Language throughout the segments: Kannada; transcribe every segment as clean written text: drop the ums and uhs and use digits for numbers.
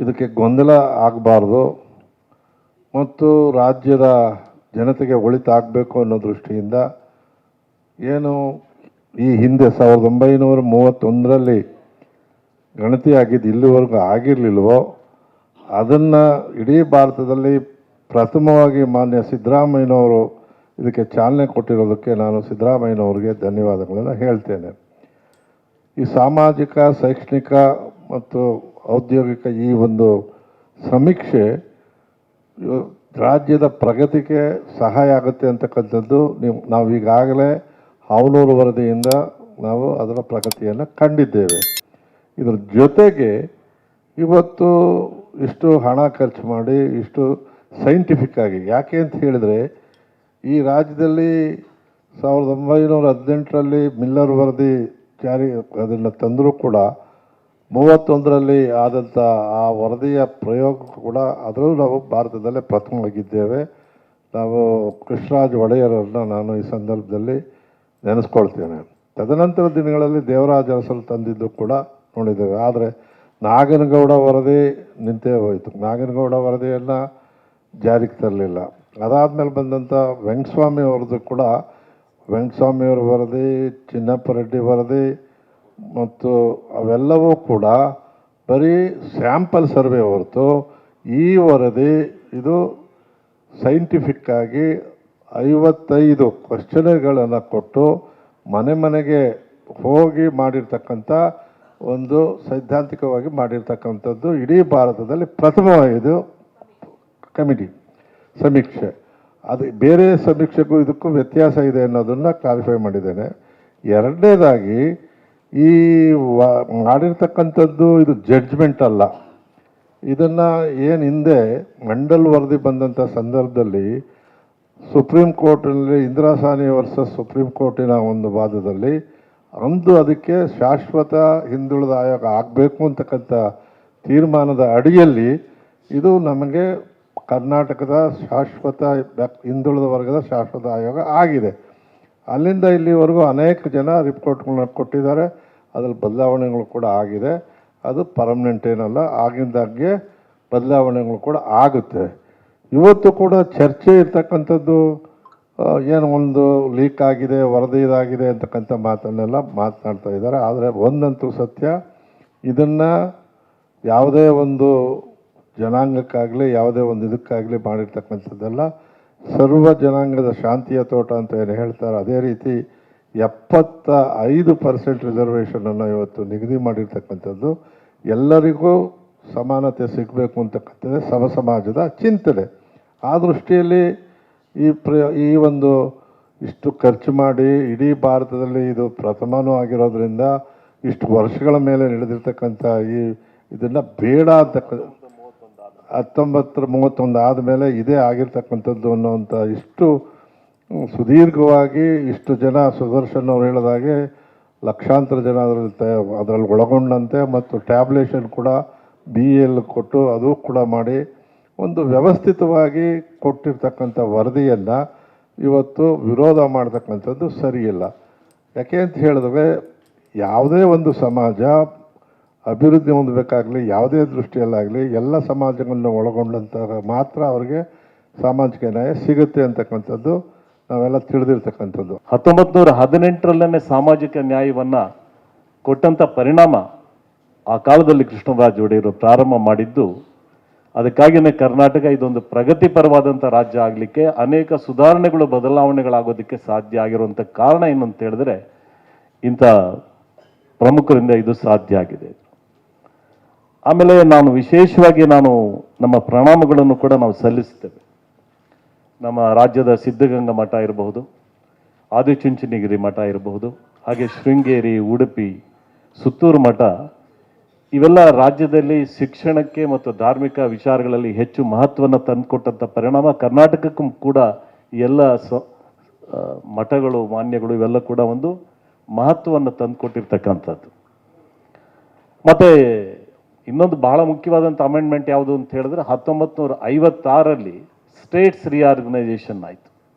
ಇದಕ್ಕೆ ಗೊಂದಲ ಆಗಬಾರ್ದು ಮತ್ತು ರಾಜ್ಯದ ಜನತೆಗೆ ಒಳಿತಾಗಬೇಕು ಅನ್ನೋ ದೃಷ್ಟಿಯಿಂದ ಏನು ಈ ಹಿಂದೆ 1931ರಲ್ಲಿ ಗಣತಿ ಆಗಿದ್ದು ಇಲ್ಲಿವರೆಗೂ ಆಗಿರಲಿಲ್ವೋ ಅದನ್ನು ಇಡೀ ಭಾರತದಲ್ಲಿ ಪ್ರಥಮವಾಗಿ ಮಾನ್ಯ ಸಿದ್ದರಾಮಯ್ಯನವರು ಇದಕ್ಕೆ ಚಾಲನೆ ಕೊಟ್ಟಿರೋದಕ್ಕೆ ನಾನು ಸಿದ್ದರಾಮಯ್ಯನವರಿಗೆ ಧನ್ಯವಾದಗಳನ್ನು ಹೇಳ್ತೇನೆ. ಈ ಸಾಮಾಜಿಕ, ಶೈಕ್ಷಣಿಕ ಮತ್ತು ಔದ್ಯೋಗಿಕ ಈ ಒಂದು ಸಮೀಕ್ಷೆ ರಾಜ್ಯದ ಪ್ರಗತಿಗೆ ಸಹಾಯ ಆಗುತ್ತೆ ಅಂತಕ್ಕಂಥದ್ದು ನಾವು ಈಗಾಗಲೇ ಹಾವನೂರು ವರದಿಯಿಂದ ನಾವು ಅದರ ಪ್ರಗತಿಯನ್ನು ಕಂಡಿದ್ದೇವೆ. ಇದರ ಜೊತೆಗೆ ಇವತ್ತು ಇಷ್ಟು ಹಣ ಖರ್ಚು ಮಾಡಿ ಇಷ್ಟು ಸೈಂಟಿಫಿಕ್ ಆಗಿ ಯಾಕೆ ಅಂತ ಹೇಳಿದರೆ ಈ ರಾಜ್ಯದಲ್ಲಿ 1918ರಲ್ಲಿ ಮಿಲ್ಲರ್ ವರದಿ ಜಾರಿ ಅದನ್ನು ತಂದರೂ ಕೂಡ 31ರಲ್ಲಿ ಆದಂಥ ಆ ವರದಿಯ ಪ್ರಯೋಗ ಕೂಡ ಅದರಲ್ಲೂ ನಾವು ಭಾರತದಲ್ಲೇ ಪ್ರಥಮವಾಗಿದ್ದೇವೆ. ನಾವು ಕೃಷ್ಣರಾಜ ಒಡೆಯರನ್ನು ನಾನು ಈ ಸಂದರ್ಭದಲ್ಲಿ ನೆನೆಸ್ಕೊಳ್ತೇನೆ. ತದನಂತರ ದಿನಗಳಲ್ಲಿ ದೇವರಾಜ ಅರಸರು ತಂದಿದ್ದು ಕೂಡ ನೋಡಿದ್ದೇವೆ. ಆದರೆ ನಾಗನಗೌಡ ವರದಿ ನಿಂತೇ ಹೋಯಿತು. ನಾಗನಗೌಡ ವರದಿಯನ್ನು ಜಾರಿಗೆ ತರಲಿಲ್ಲ. ಅದಾದಮೇಲೆ ಬಂದಂಥ ವೆಂಕಟಸ್ವಾಮಿ ಅವ್ರದ್ದು ಕೂಡ ವೆಂಕಟಸ್ವಾಮಿಯವ್ರ ವರದಿ, ಚಿನ್ನಪ್ಪ ರೆಡ್ಡಿ ವರದಿ ಮತ್ತು ಅವೆಲ್ಲವೂ ಕೂಡ ಬರೀ ಸ್ಯಾಂಪಲ್ ಸರ್ವೆ ಹೊರತು ಈ ವರದಿ ಇದು ಸೈಂಟಿಫಿಕ್ಕಾಗಿ 55 ಕ್ವಶನ್ಗಳನ್ನು ಕೊಟ್ಟು ಮನೆ ಮನೆಗೆ ಹೋಗಿ ಮಾಡಿರ್ತಕ್ಕಂಥ ಒಂದು ಸೈದ್ಧಾಂತಿಕವಾಗಿ ಮಾಡಿರ್ತಕ್ಕಂಥದ್ದು ಇಡೀ ಭಾರತದಲ್ಲಿ ಪ್ರಥಮವಾಗಿದ್ದು ಕಮಿಟಿ ಸಮೀಕ್ಷೆ. ಅದು ಬೇರೆ ಸಮೀಕ್ಷೆಗೂ ಇದಕ್ಕೂ ವ್ಯತ್ಯಾಸ ಇದೆ ಅನ್ನೋದನ್ನು ಕ್ಲಾರಿಫೈ ಮಾಡಿದ್ದೇನೆ. ಎರಡನೇದಾಗಿ ಈ ಮಾಡಿರ್ತಕ್ಕಂಥದ್ದು ಇದು ಜಡ್ಜ್ಮೆಂಟ್ ಅಲ್ಲ. ಇದನ್ನು ಏನು ಹಿಂದೆ ಮಂಡಲ್ ವರದಿ ಬಂದಂಥ ಸಂದರ್ಭದಲ್ಲಿ ಸುಪ್ರೀಂ ಕೋರ್ಟ್ನಲ್ಲಿ ಇಂದಿರಾ ಸಾಹ್ನಿ ವರ್ಸಸ್ ಸುಪ್ರೀಂ ಕೋರ್ಟಿನ ಒಂದು ವಾದದಲ್ಲಿ ಅಂದು ಅದಕ್ಕೆ ಶಾಶ್ವತ ಹಿಂದುಳಿದ ಆಯೋಗ ಆಗಬೇಕು ಅಂತಕ್ಕಂಥ ತೀರ್ಮಾನದ ಅಡಿಯಲ್ಲಿ ಇದು ನಮಗೆ ಕರ್ನಾಟಕದ ಶಾಶ್ವತ ಹಿಂದುಳಿದ ವರ್ಗದ ಶಾಶ್ವತ ಆಯೋಗ ಆಗಿದೆ. ಅಲ್ಲಿಂದ ಇಲ್ಲಿವರೆಗೂ ಅನೇಕ ಜನ ರಿಪೋರ್ಟ್ಗಳನ್ನ ಕೊಟ್ಟಿದ್ದಾರೆ. ಅದರಲ್ಲಿ ಬದಲಾವಣೆಗಳು ಕೂಡ ಆಗಿದೆ. ಅದು ಪರ್ಮನೆಂಟ್ ಏನಲ್ಲ, ಆಗಿಂದಾಗೆ ಬದಲಾವಣೆಗಳು ಕೂಡ ಆಗುತ್ತೆ. ಇವತ್ತು ಕೂಡ ಚರ್ಚೆ ಇರ್ತಕ್ಕಂಥದ್ದು ಏನು ಒಂದು ಲೀಕ್ ಆಗಿದೆ, ವರದಿ ಇದಾಗಿದೆ ಅಂತಕ್ಕಂಥ ಮಾತನ್ನೆಲ್ಲ ಮಾತನಾಡ್ತಾ ಇದ್ದಾರೆ. ಆದರೆ ಒಂದಂತೂ ಸತ್ಯ, ಇದನ್ನು ಯಾವುದೇ ಒಂದು ಜನಾಂಗಕ್ಕಾಗಲಿ ಯಾವುದೇ ಒಂದು ಇದಕ್ಕಾಗಲಿ ಮಾಡಿರ್ತಕ್ಕಂಥದ್ದೆಲ್ಲ ಸರ್ವ ಜನಾಂಗದ ಶಾಂತಿಯ ತೋಟ ಅಂತ ಏನು ಹೇಳ್ತಾರೆ ಅದೇ ರೀತಿ 75% ರಿಸರ್ವೇಷನನ್ನು ಇವತ್ತು ನಿಗದಿ ಮಾಡಿರ್ತಕ್ಕಂಥದ್ದು. ಎಲ್ಲರಿಗೂ ಸಮಾನತೆ ಸಿಗಬೇಕು ಅಂತಕ್ಕಂಥದ್ದೇ ಸಮ ಸಮಾಜದ ಚಿಂತನೆ. ಆ ದೃಷ್ಟಿಯಲ್ಲಿ ಈ ಒಂದು ಇಷ್ಟು ಖರ್ಚು ಮಾಡಿ ಇಡೀ ಭಾರತದಲ್ಲಿ ಇದು ಪ್ರಥಮನೂ ಆಗಿರೋದ್ರಿಂದ ಇಷ್ಟು ವರ್ಷಗಳ ಮೇಲೆ ನಡೆದಿರ್ತಕ್ಕಂಥ ಇದನ್ನು ಬೇಡ ಅಂತಕ್ಕಂಥ 1931 ಆದಮೇಲೆ ಇದೇ ಆಗಿರ್ತಕ್ಕಂಥದ್ದು ಅನ್ನೋವಂಥ ಇಷ್ಟು ಸುದೀರ್ಘವಾಗಿ ಇಷ್ಟು ಜನ ಸುದರ್ಶನ್ ಅವರು ಹೇಳಿದಾಗೆ ಲಕ್ಷಾಂತರ ಜನ ಅದರಲ್ಲಿ ಒಳಗೊಂಡಂತೆ ಮತ್ತು ಟ್ಯಾಬ್ಲೇಷನ್ ಕೂಡ BL ಕೊಟ್ಟು ಅದು ಕೂಡ ಮಾಡಿ ಒಂದು ವ್ಯವಸ್ಥಿತವಾಗಿ ಕೊಟ್ಟಿರ್ತಕ್ಕಂಥ ವರದಿಯನ್ನು ಇವತ್ತು ವಿರೋಧ ಮಾಡ್ತಕ್ಕಂಥದ್ದು ಸರಿಯಿಲ್ಲ. ಯಾಕೆ ಅಂತ ಹೇಳಿದ್ರೆ ಯಾವುದೇ ಒಂದು ಸಮಾಜ ಅಭಿವೃದ್ಧಿ ಹೊಂದಬೇಕಾಗಲಿ ಯಾವುದೇ ದೃಷ್ಟಿಯಲ್ಲಾಗಲಿ ಎಲ್ಲ ಸಮಾಜಗಳನ್ನು ಒಳಗೊಂಡಂಥ ಮಾತ್ರ ಅವರಿಗೆ ಸಾಮಾಜಿಕ ನ್ಯಾಯ ಸಿಗುತ್ತೆ ಅಂತಕ್ಕಂಥದ್ದು ನಾವೆಲ್ಲ ತಿಳಿದಿರ್ತಕ್ಕಂಥದ್ದು. 1918ರಲ್ಲೇ ಸಾಮಾಜಿಕ ನ್ಯಾಯವನ್ನು ಕೊಟ್ಟಂಥ ಪರಿಣಾಮ ಆ ಕಾಲದಲ್ಲಿ ಕೃಷ್ಣರಾಜ ಒಡೆಯರು ಪ್ರಾರಂಭ ಮಾಡಿದ್ದು. ಅದಕ್ಕಾಗಿಯೇ ಕರ್ನಾಟಕ ಇದೊಂದು ಪ್ರಗತಿಪರವಾದಂಥ ರಾಜ್ಯ ಆಗಲಿಕ್ಕೆ ಅನೇಕ ಸುಧಾರಣೆಗಳು ಬದಲಾವಣೆಗಳಾಗೋದಕ್ಕೆ ಸಾಧ್ಯ ಆಗಿರುವಂಥ ಕಾರಣ ಏನು ಅಂತ ಹೇಳಿದ್ರೆ ಇಂಥ ಪ್ರಮುಖರಿಂದ ಇದು ಸಾಧ್ಯ ಆಗಿದೆ. ಆಮೇಲೆ ನಾನು ವಿಶೇಷವಾಗಿ ನಮ್ಮ ಪ್ರಣಾಮಗಳನ್ನು ಕೂಡ ನಾವು ಸಲ್ಲಿಸ್ತೇವೆ. ನಮ್ಮ ರಾಜ್ಯದ ಸಿದ್ಧಗಂಗಾ ಮಠ ಇರಬಹುದು, ಆದಿಚುಂಚನಗಿರಿ ಮಠ ಇರಬಹುದು, ಹಾಗೆ ಶೃಂಗೇರಿ, ಉಡುಪಿ, ಸುತ್ತೂರು ಮಠ ಇವೆಲ್ಲ ರಾಜ್ಯದಲ್ಲಿ ಶಿಕ್ಷಣಕ್ಕೆ ಮತ್ತು ಧಾರ್ಮಿಕ ವಿಚಾರಗಳಲ್ಲಿ ಹೆಚ್ಚು ಮಹತ್ವವನ್ನು ತಂದುಕೊಟ್ಟಂಥ ಪರಿಣಾಮ ಕರ್ನಾಟಕಕ್ಕೂ ಕೂಡ ಎಲ್ಲ ಮಠಗಳು, ಮಾನ್ಯಗಳು ಇವೆಲ್ಲ ಕೂಡ ಒಂದು ಮಹತ್ವವನ್ನು ತಂದುಕೊಟ್ಟಿರ್ತಕ್ಕಂಥದ್ದು. ಮತ್ತು ಇನ್ನೊಂದು ಬಹಳ ಮುಖ್ಯವಾದಂಥ ಅಮೆಂಡ್ಮೆಂಟ್ ಯಾವುದು ಅಂತ ಹೇಳಿದ್ರೆ 1956ರಲ್ಲಿ ಸ್ಟೇಟ್ಸ್ ರಿಆರ್ಗನೈಸೇಷನ್ ಆಯಿತು.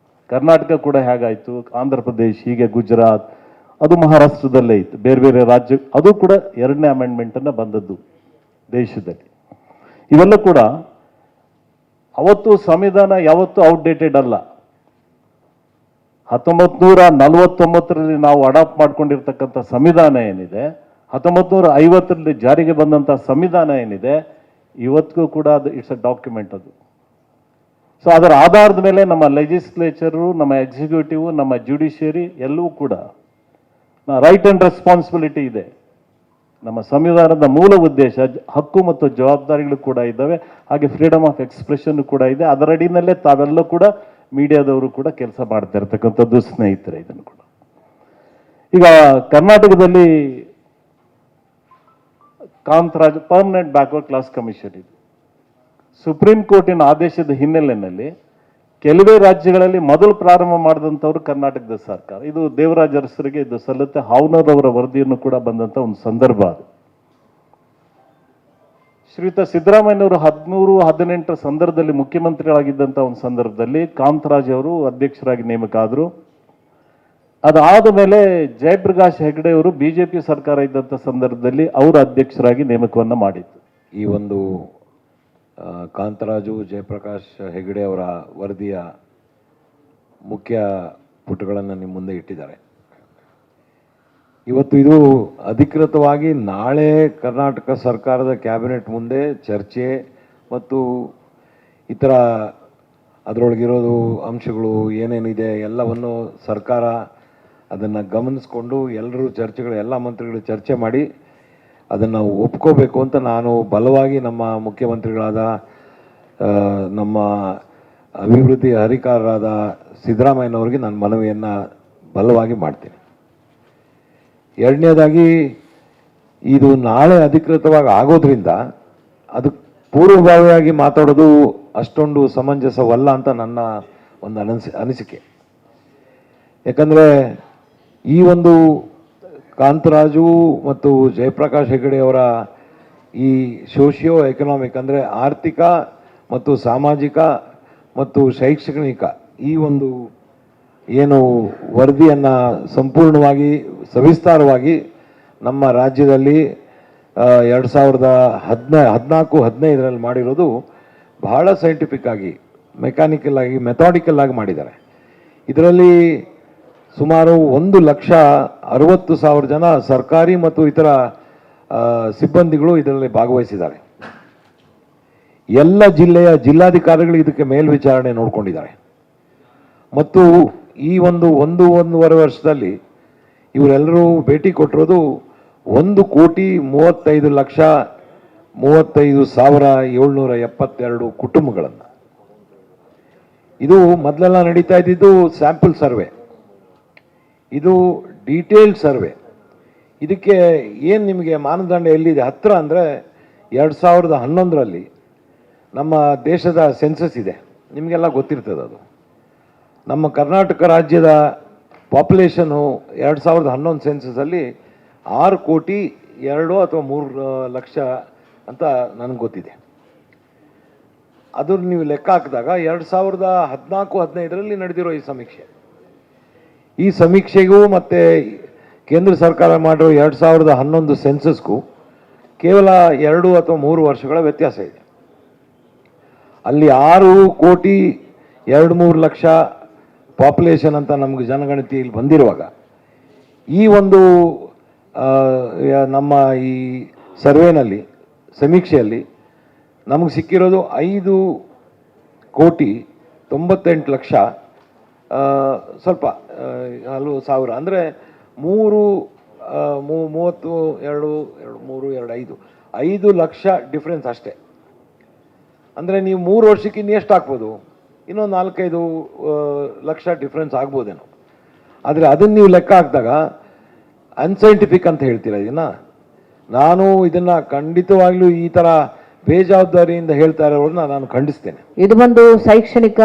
ಕರ್ನಾಟಕ ಕೂಡ ಹೇಗಾಯಿತು, ಆಂಧ್ರ ಪ್ರದೇಶ್, ಹೀಗೆ ಗುಜರಾತ್, ಅದು ಮಹಾರಾಷ್ಟ್ರದಲ್ಲೇ ಇತ್ತು, ಬೇರೆ ಬೇರೆ ರಾಜ್ಯ, ಅದು ಕೂಡ 2ನೇ ಅಮೆಂಡ್ಮೆಂಟನ್ನು ಬಂದದ್ದು ದೇಶದಲ್ಲಿ. ಇವೆಲ್ಲ ಕೂಡ ಅವತ್ತು ಸಂವಿಧಾನ ಯಾವತ್ತೂ ಔಟ್ಡೇಟೆಡ್ ಅಲ್ಲ. 1949ರಲ್ಲಿ ನಾವು ಅಡಾಪ್ಟ್ ಮಾಡ್ಕೊಂಡಿರ್ತಕ್ಕಂಥ ಸಂವಿಧಾನ ಏನಿದೆ, 1950ರಲ್ಲಿ ಜಾರಿಗೆ ಬಂದಂಥ ಸಂವಿಧಾನ ಏನಿದೆ, ಇವತ್ತಿಗೂ ಕೂಡ ಅದು ಇಟ್ಸ್ ಅ ಡಾಕ್ಯುಮೆಂಟ್ ಅದು. ಸೊ ಅದರ ಆಧಾರದ ಮೇಲೆ ನಮ್ಮ ಲೆಜಿಸ್ಲೇಚರು, ನಮ್ಮ ಎಕ್ಸಿಕ್ಯೂಟಿವ್, ನಮ್ಮ ಜುಡಿಷಿಯರಿ ಎಲ್ಲವೂ ಕೂಡ ರೈಟ್ ಆ್ಯಂಡ್ ರೆಸ್ಪಾನ್ಸಿಬಿಲಿಟಿ ಇದೆ. ನಮ್ಮ ಸಂವಿಧಾನದ ಮೂಲ ಉದ್ದೇಶ ಹಕ್ಕು ಮತ್ತು ಜವಾಬ್ದಾರಿಗಳು ಕೂಡ ಇದ್ದಾವೆ, ಹಾಗೆ ಫ್ರೀಡಮ್ ಆಫ್ ಎಕ್ಸ್ಪ್ರೆಷನ್ ಕೂಡ ಇದೆ. ಅದರ ಅಡಿನಲ್ಲೇ ತಾವೆಲ್ಲ ಕೂಡ ಮೀಡಿಯಾದವರು ಕೂಡ ಕೆಲಸ ಮಾಡ್ತಾ ಇರ್ತಕ್ಕಂಥದ್ದು ಸ್ನೇಹಿತರೆ. ಇದನ್ನು ಕೂಡ ಈಗ ಕರ್ನಾಟಕದಲ್ಲಿ Kantharaj permanent backward class commission ಇದು ಸುಪ್ರೀಂ ಕೋರ್ಟಿನ ಆದೇಶದ ಹಿನ್ನೆಲೆಯಲ್ಲಿ ಕೆಲವೇ ರಾಜ್ಯಗಳಲ್ಲಿ ಮೊದಲು ಪ್ರಾರಂಭ ಮಾಡಿದಂಥವ್ರು ಕರ್ನಾಟಕದ ಸರ್ಕಾರ. ಇದು ದೇವರಾಜ್ ಅರಸರಿಗೆ ಇದು ಸಲ್ಲುತ್ತೆ. ಹಾವ್ನರ್ ಅವರ ವರದಿಯನ್ನು ಕೂಡ ಬಂದಂಥ ಒಂದು ಸಂದರ್ಭ ಅದು. ಶ್ರೀಯುತ ಸಿದ್ದರಾಮಯ್ಯನವರು 13-18 ಸಂದರ್ಭದಲ್ಲಿ ಮುಖ್ಯಮಂತ್ರಿಗಳಾಗಿದ್ದಂಥ ಒಂದು ಸಂದರ್ಭದಲ್ಲಿ ಕಾಂತರಾಜ್ ಅವರು ಅಧ್ಯಕ್ಷರಾಗಿ ನೇಮಕ ಆದರು. ಅದಾದ ಮೇಲೆ ಜಯಪ್ರಕಾಶ್ ಹೆಗಡೆ ಅವರು ಬಿಜೆಪಿ ಸರ್ಕಾರ ಇದ್ದಂಥ ಸಂದರ್ಭದಲ್ಲಿ ಅವರು ಅಧ್ಯಕ್ಷರಾಗಿ ನೇಮಕವನ್ನು ಮಾಡಿದ್ದು. ಈ ಒಂದು ಕಾಂತರಾಜು ಜಯಪ್ರಕಾಶ್ ಹೆಗಡೆ ಅವರ ವರದಿಯ ಮುಖ್ಯ ಪುಟಗಳನ್ನು ನಿಮ್ಮ ಮುಂದೆ ಇಟ್ಟಿದ್ದಾರೆ. ಇವತ್ತು ಇದು ಅಧಿಕೃತವಾಗಿ ನಾಳೆ ಕರ್ನಾಟಕ ಸರ್ಕಾರದ ಕ್ಯಾಬಿನೆಟ್ ಮುಂದೆ ಚರ್ಚೆ ಮತ್ತು ಇತರ ಅದರೊಳಗಿರೋದು ಅಂಶಗಳು ಏನೇನಿದೆ ಎಲ್ಲವನ್ನು ಸರ್ಕಾರ ಅದನ್ನು ಗಮನಿಸ್ಕೊಂಡು ಎಲ್ಲರೂ ಚರ್ಚೆಗಳು ಎಲ್ಲ ಮಂತ್ರಿಗಳು ಚರ್ಚೆ ಮಾಡಿ ಅದನ್ನು ಒಪ್ಕೋಬೇಕು ಅಂತ ನಾನು ಬಲವಾಗಿ ನಮ್ಮ ಮುಖ್ಯಮಂತ್ರಿಗಳಾದ ನಮ್ಮ ಅಭಿವೃದ್ಧಿ ಹರಿಕಾರರಾದ ಸಿದ್ದರಾಮಯ್ಯನವರಿಗೆ ನಾನು ಮನವಿಯನ್ನು ಬಲವಾಗಿ ಮಾಡ್ತೀನಿ. ಎರಡನೇದಾಗಿ ಇದು ನಾಳೆ ಅಧಿಕೃತವಾಗಿ ಆಗೋದ್ರಿಂದ ಅದು ಪೂರ್ವಭಾವಿಯಾಗಿ ಮಾತಾಡೋದು ಅಷ್ಟೊಂದು ಸಮಂಜಸವಲ್ಲ ಅಂತ ನನ್ನ ಒಂದು ಅನಿಸಿಕೆ. ಯಾಕಂದರೆ ಈ ಒಂದು ಕಾಂತರಾಜು ಮತ್ತು ಜಯಪ್ರಕಾಶ್ ಹೆಗಡೆ ಅವರ ಈ ಸೋಷಿಯೋ ಎಕನಾಮಿಕ್ ಅಂದರೆ ಆರ್ಥಿಕ ಮತ್ತು ಸಾಮಾಜಿಕ ಮತ್ತು ಶೈಕ್ಷಣಿಕ ಈ ಒಂದು ಏನು ವರದಿಯನ್ನು ಸಂಪೂರ್ಣವಾಗಿ ಸವಿಸ್ತಾರವಾಗಿ ನಮ್ಮ ರಾಜ್ಯದಲ್ಲಿ 2014-15ರಲ್ಲಿ ಮಾಡಿರೋದು ಬಹಳ ಸೈಂಟಿಫಿಕ್ ಆಗಿ, ಮೆಕ್ಯಾನಿಕಲ್ ಆಗಿ, ಮೆಥಾಡಿಕಲ್ ಆಗಿ ಮಾಡಿದ್ದಾರೆ. ಇದರಲ್ಲಿ ಸುಮಾರು 1,60,000 ಜನ ಸರ್ಕಾರಿ ಮತ್ತು ಇತರ ಸಿಬ್ಬಂದಿಗಳು ಇದರಲ್ಲಿ ಭಾಗವಹಿಸಿದ್ದಾರೆ. ಎಲ್ಲ ಜಿಲ್ಲೆಯ ಜಿಲ್ಲಾಧಿಕಾರಿಗಳು ಇದಕ್ಕೆ ಮೇಲ್ವಿಚಾರಣೆ ನೋಡಿಕೊಂಡಿದ್ದಾರೆ. ಮತ್ತು ಈ ಒಂದೂವರೆ ವರ್ಷದಲ್ಲಿ ಇವರೆಲ್ಲರೂ ಭೇಟಿ ಕೊಟ್ಟಿರೋದು 1,35,35,772 ಕುಟುಂಬಗಳನ್ನು. ಇದು ಮೊದಲೆಲ್ಲ ನಡೀತಾ ಇದ್ದಿದ್ದು ಸ್ಯಾಂಪಲ್ ಸರ್ವೆ, ಇದು ಡೀಟೇಲ್ಡ್ ಸರ್ವೆ. ಇದಕ್ಕೆ ಏನು ನಿಮಗೆ ಮಾನದಂಡ ಎಲ್ಲಿದೆ ಹತ್ತಿರ ಅಂದರೆ 2011ರಲ್ಲಿ ನಮ್ಮ ದೇಶದ ಸೆನ್ಸಸ್ ಇದೆ, ನಿಮಗೆಲ್ಲ ಗೊತ್ತಿರ್ತದೆ. ಅದು ನಮ್ಮ ಕರ್ನಾಟಕ ರಾಜ್ಯದ ಪಾಪ್ಯುಲೇಷನು 2011 ಸೆನ್ಸಸಲ್ಲಿ 6,02,00,000 ಅಥವಾ 3,00,000 ಅಂತ ನನಗೆ ಗೊತ್ತಿದೆ. ಅದು ನೀವು ಲೆಕ್ಕ ಹಾಕಿದಾಗ 2014-15ರಲ್ಲಿ ನಡೆದಿರೋ ಈ ಸಮೀಕ್ಷೆಗೂ ಮತ್ತು ಕೇಂದ್ರ ಸರ್ಕಾರ ಮಾಡಿರೋ 2011 ಸೆನ್ಸಸ್ಗೂ ಕೇವಲ 2 ಅಥವಾ 3 ವರ್ಷಗಳ ವ್ಯತ್ಯಾಸ ಇದೆ. ಅಲ್ಲಿ 6,02,03,00,000 ಪಾಪ್ಯುಲೇಷನ್ ಅಂತ ನಮಗೆ ಜನಗಣತಿಯಲ್ಲಿ ಬಂದಿರುವಾಗ ಈ ಒಂದು ನಮ್ಮ ಈ ಸರ್ವೇನಲ್ಲಿ ಸಮೀಕ್ಷೆಯಲ್ಲಿ ನಮಗೆ ಸಿಕ್ಕಿರೋದು 5,98,00,000 ಸ್ವಲ್ಪ ಹಲವು ಸಾವಿರ ಅಂದರೆ 5 ಲಕ್ಷ ಡಿಫ್ರೆನ್ಸ್ ಅಷ್ಟೇ. ಅಂದರೆ ನೀವು 3 ವರ್ಷಕ್ಕೆ ಇನ್ನು ಎಷ್ಟು ಹಾಕ್ಬೋದು, ಇನ್ನೊಂದು 4-5 ಲಕ್ಷ ಡಿಫ್ರೆನ್ಸ್ ಆಗ್ಬೋದೇನೋ. ಆದರೆ ಅದನ್ನು ನೀವು ಲೆಕ್ಕ ಹಾಕಿದಾಗ ಅನ್ಸೈಂಟಿಫಿಕ್ ಅಂತ ಹೇಳ್ತೀರ ಇದನ್ನು. ನಾನು ಇದನ್ನು ಖಂಡಿತವಾಗ್ಲೂ ಈ ಥರ ಬೇಜವಾಬ್ದಾರಿಯಿಂದ ಹೇಳ್ತಾ ಇರೋರನ್ನ ನಾನು ಖಂಡಿಸ್ತೇನೆ. ಇದು ಒಂದು ಶೈಕ್ಷಣಿಕ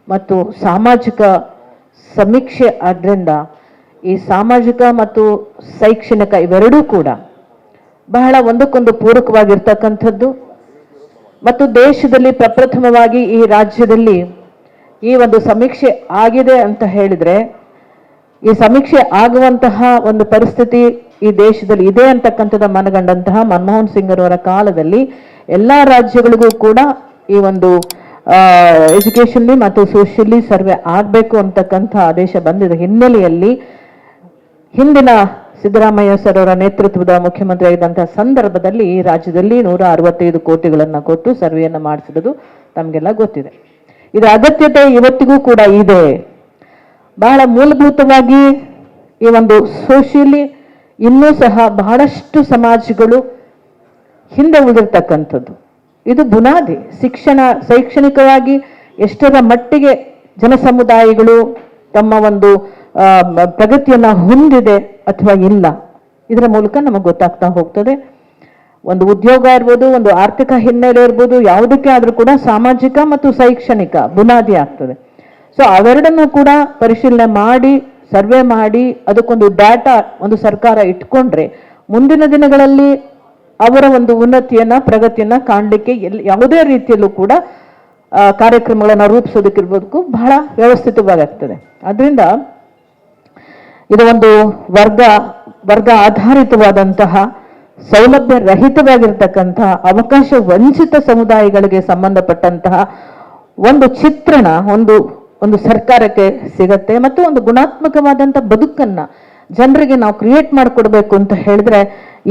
ಮತ್ತು ಸಾಮಾಜಿಕ ಸಮೀಕ್ಷೆ ಆದ್ದರಿಂದ ಈ ಸಾಮಾಜಿಕ ಮತ್ತು ಶೈಕ್ಷಣಿಕ ಇವೆರಡೂ ಕೂಡ ಬಹಳ ಒಂದಕ್ಕೊಂದು ಪೂರಕವಾಗಿರ್ತಕ್ಕಂಥದ್ದು. ಮತ್ತು ದೇಶದಲ್ಲಿ ಪ್ರಪ್ರಥಮವಾಗಿ ಈ ರಾಜ್ಯದಲ್ಲಿ ಈ ಒಂದು ಸಮೀಕ್ಷೆ ಆಗಿದೆ ಅಂತ ಹೇಳಿದರೆ, ಈ ಸಮೀಕ್ಷೆ ಆಗುವಂತಹ ಒಂದು ಪರಿಸ್ಥಿತಿ ಈ ದೇಶದಲ್ಲಿ ಇದೆ ಅಂತಕ್ಕಂಥದ್ದು ಮನಗಂಡಂತಹ ಮನಮೋಹನ್ ಸಿಂಗ್ ಅವರ ಕಾಲದಲ್ಲಿ ಎಲ್ಲ ರಾಜ್ಯಗಳಿಗೂ ಕೂಡ ಈ ಒಂದು ಎಜುಕೇಷನ್ಲಿ ಮತ್ತು ಸೋಷಿಯಲಿ ಸರ್ವೆ ಆಗಬೇಕು ಅಂತಕ್ಕಂಥ ಆದೇಶ ಬಂದಿದ್ದ ಹಿನ್ನೆಲೆಯಲ್ಲಿ ಹಿಂದಿನ ಸಿದ್ದರಾಮಯ್ಯ ಸರ್ ಅವರ ನೇತೃತ್ವದ ಮುಖ್ಯಮಂತ್ರಿ ಆಗಿದ್ದಂತಹ ಸಂದರ್ಭದಲ್ಲಿ ಈ ರಾಜ್ಯದಲ್ಲಿ 165 ಕೋಟಿಗಳನ್ನು ಕೊಟ್ಟು ಸರ್ವೆಯನ್ನು ಮಾಡಿಸಿರೋದು ತಮಗೆಲ್ಲ ಗೊತ್ತಿದೆ. ಇದರ ಅಗತ್ಯತೆ ಇವತ್ತಿಗೂ ಕೂಡ ಇದೆ. ಬಹಳ ಮೂಲಭೂತವಾಗಿ ಈ ಒಂದು ಸೋಷಿಯಲಿ ಇನ್ನೂ ಸಹ ಬಹಳಷ್ಟು ಸಮಾಜಗಳು ಹಿಂದೆ ಉಳಿದಿರ್ತಕ್ಕಂಥದ್ದು. ಇದು ಬುನಾದಿ. ಶೈಕ್ಷಣಿಕವಾಗಿ ಎಷ್ಟರ ಮಟ್ಟಿಗೆ ಜನಸಮುದಾಯಗಳು ತಮ್ಮ ಒಂದು ಪ್ರಗತಿಯನ್ನ ಹೊಂದಿದೆ ಅಥವಾ ಇಲ್ಲ, ಇದರ ಮೂಲಕ ನಮಗೆ ಗೊತ್ತಾಗ್ತಾ ಹೋಗ್ತದೆ. ಒಂದು ಉದ್ಯೋಗ ಇರ್ಬೋದು, ಒಂದು ಆರ್ಥಿಕ ಹಿನ್ನೆಲೆ ಇರ್ಬೋದು, ಯಾವುದಕ್ಕೆ ಆದರೂ ಕೂಡ ಸಾಮಾಜಿಕ ಮತ್ತು ಶೈಕ್ಷಣಿಕ ಬುನಾದಿ ಆಗ್ತದೆ. ಸೊ ಅವೆರಡನ್ನು ಕೂಡ ಪರಿಶೀಲನೆ ಮಾಡಿ, ಸರ್ವೆ ಮಾಡಿ, ಅದಕ್ಕೊಂದು ಡಾಟಾ ಒಂದು ಸರ್ಕಾರ ಇಟ್ಕೊಂಡ್ರೆ ಮುಂದಿನ ದಿನಗಳಲ್ಲಿ ಅವರ ಒಂದು ಉನ್ನತಿಯನ್ನ, ಪ್ರಗತಿಯನ್ನ ಕಾಣಲಿಕ್ಕೆ ಯಾವುದೇ ರೀತಿಯಲ್ಲೂ ಕೂಡ ಕಾರ್ಯಕ್ರಮಗಳನ್ನು ರೂಪಿಸೋದಕ್ಕಿರ್ಬೋದಕ್ಕೂ ಬಹಳ ವ್ಯವಸ್ಥಿತವಾಗ್ತದೆ. ಅದರಿಂದ ಇದು ಒಂದು ವರ್ಗ ಆಧಾರಿತವಾದಂತಹ ಸೌಲಭ್ಯ ರಹಿತವಾಗಿರ್ತಕ್ಕಂತಹ ಅವಕಾಶ ವಂಚಿತ ಸಮುದಾಯಗಳಿಗೆ ಸಂಬಂಧಪಟ್ಟಂತಹ ಒಂದು ಚಿತ್ರಣ ಒಂದು ಸರ್ಕಾರಕ್ಕೆ ಸಿಗತ್ತೆ. ಮತ್ತು ಒಂದು ಗುಣಾತ್ಮಕವಾದಂಥ ಬದುಕನ್ನ ಜನರಿಗೆ ನಾವು ಕ್ರಿಯೇಟ್ ಮಾಡಿಕೊಡ್ಬೇಕು ಅಂತ ಹೇಳಿದ್ರೆ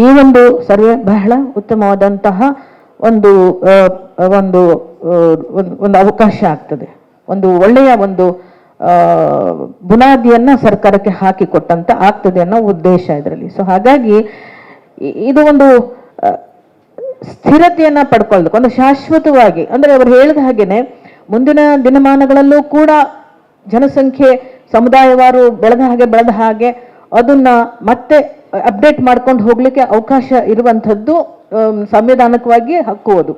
ಈ ಒಂದು ಸರ್ವೆ ಬಹಳ ಉತ್ತಮವಾದಂತಹ ಒಂದು ಒಂದು ಒಂದು ಅವಕಾಶ ಆಗ್ತದೆ. ಒಂದು ಒಳ್ಳೆಯ ಒಂದು ಬುನಾದಿಯನ್ನ ಸರ್ಕಾರಕ್ಕೆ ಹಾಕಿಕೊಟ್ಟಂತ ಆಗ್ತದೆ ಅನ್ನೋ ಉದ್ದೇಶ ಇದರಲ್ಲಿ. ಸೊ ಹಾಗಾಗಿ ಇದು ಒಂದು ಸ್ಥಿರತೆಯನ್ನ ಪಡ್ಕೊಳ್ಬೇಕು, ಒಂದು ಶಾಶ್ವತವಾಗಿ. ಅಂದ್ರೆ ಅವರು ಹೇಳಿದ ಹಾಗೇನೆ ಮುಂದಿನ ದಿನಮಾನಗಳಲ್ಲೂ ಕೂಡ ಜನಸಂಖ್ಯೆ ಸಮುದಾಯವಾರು ಬೆಳೆದ ಹಾಗೆ ಅದನ್ನ ಮತ್ತೆ ಅಪ್ಡೇಟ್ ಮಾಡ್ಕೊಂಡು ಹೋಗ್ಲಿಕ್ಕೆ ಅವಕಾಶ ಇರುವಂಥದ್ದು ಸಂವಿಧಾನಿಕವಾಗಿ ಹಕ್ಕುವುದು.